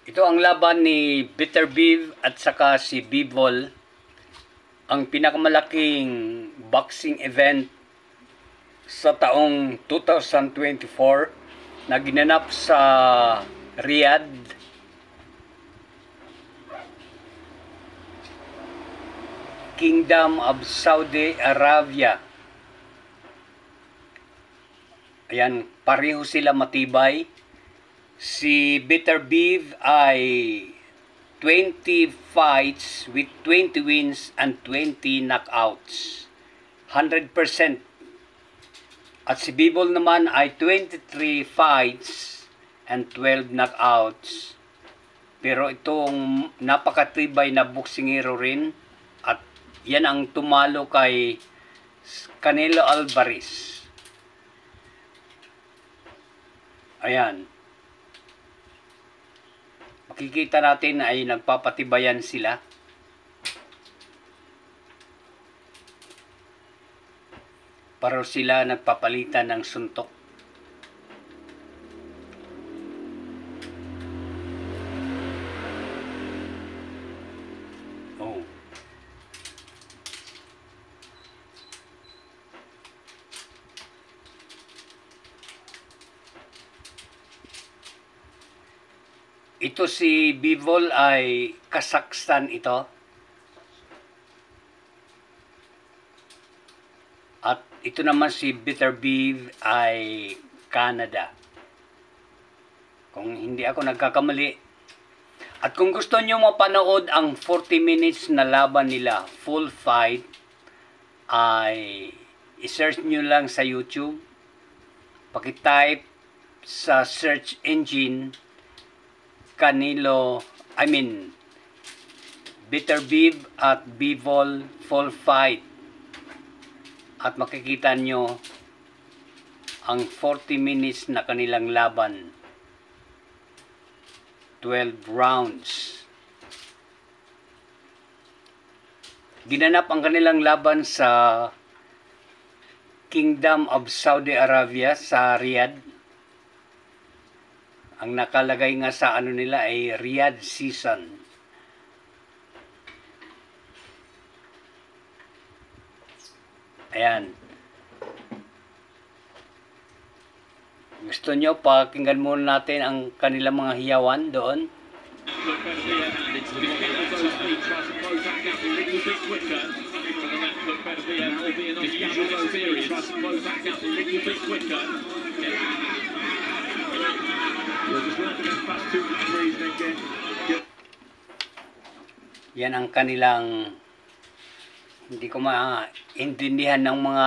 Ito ang laban ni Bitter Beef at saka si Bivol, ang pinakamalaking boxing event sa taong 2024 na ginanap sa Riyadh, Kingdom of Saudi Arabia. Ayan, pareho sila matibay. Si Bitter Beef ay 20 fights with 20 wins and 20 knockouts. 100%. At si Bivol naman ay 23 fights and 12 knockouts. Pero itong napakatibay na boksingero rin. At yan ang tumalo kay Canelo Alvarez. Ayan. Makikita natin ay nagpapatibayan sila. Para sila nagpapalitan ng suntok. Oh. Ito si Bivol ay Kazakhstan ito. At ito naman si Bitter Beef ay Canada. Kung hindi ako nagkakamali. At kung gusto nyo mapanood ang 40 minutes na laban nila, full fight, ay i-search nyo lang sa YouTube. Paki-type sa search engine Bitter Beef at Bivol full fight. At makikita nyo ang 40 minutes na kanilang laban. 12 rounds. Ginanap ang kanilang laban sa Kingdom of Saudi Arabia sa Riyadh. Ang nakalagay nga sa ano nila ay Riyadh Season. Ayan. Gusto nyo, pakinggan muna natin ang kanilang mga hiyawan doon. Yan ang kanilang, hindi ko maintindihan ng mga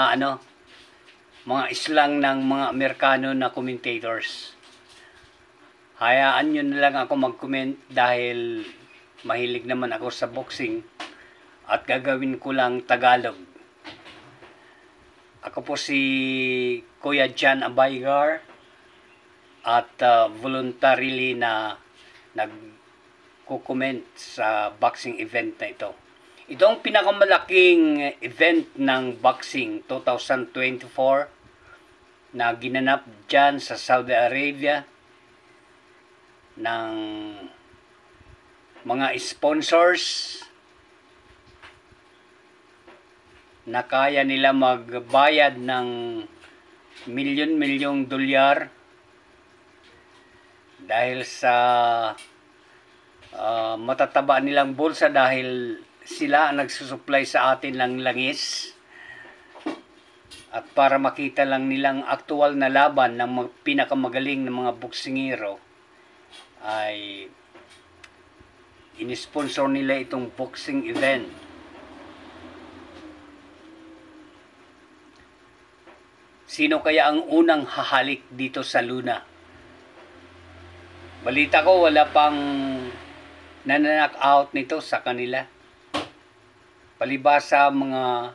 mga slang ng mga Amerikano na commentators. Hayaan nyo na lang ako mag-comment dahil mahilig naman ako sa boxing at gagawin ko lang Tagalog. Ako po si Kuya Jan Abaygar at voluntarily na nagko-comment sa boxing event na ito. Ito ang pinakamalaking event ng boxing 2024 na ginanap dyan sa Saudi Arabia ng mga sponsors na kaya nila magbayad ng milyon-milyong dolyar dahil sa matataba nilang bulsa dahil sila ang nagsusupply sa atin ng langis. At para makita lang nilang aktual na laban ng pinakamagaling ng mga boksingero ay inisponsor nila itong boxing event. Sino kaya ang unang hahalik dito sa Luna? Balita ko wala pang knock out nito sa kanila. Palibasa mga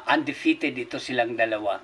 undefeated ito silang dalawa.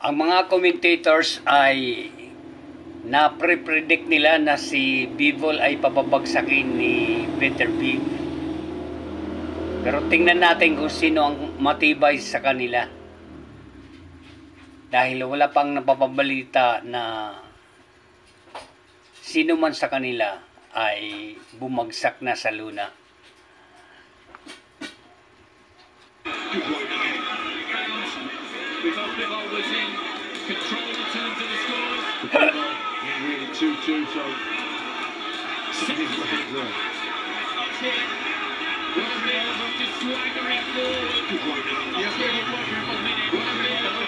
Ang mga commentators ay na-predict nila na si Bivol ay papabagsakin ni Peter Big. Pero tingnan natin kung sino ang matibay sa kanila. Dahil wala pang napapabalita na sino man sa kanila ay bumagsak na sa Luna. Bivol was in control in terms of the scores. Really 2-2, so significant there. Just swaggering forward. Yes, Bivol wondering what minute.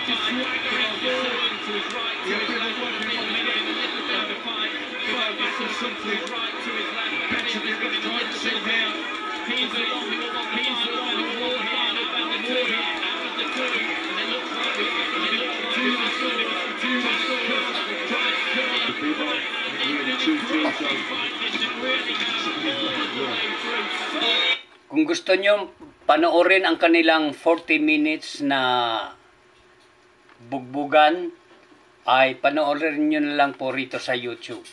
Just swaggering forward to his right. Yeah, Bivol wondering what minute. A little bit of a fight. Bivol gets some sun to his right, to his left. Bench is going to try to sit here. He's the one who will he's the one who will find about the two here. Out of the two. And it looks like kung gusto nyo panoorin ang kanilang 40 minutes na bugbugan, ay panoorin nyo na lang po rito sa YouTube.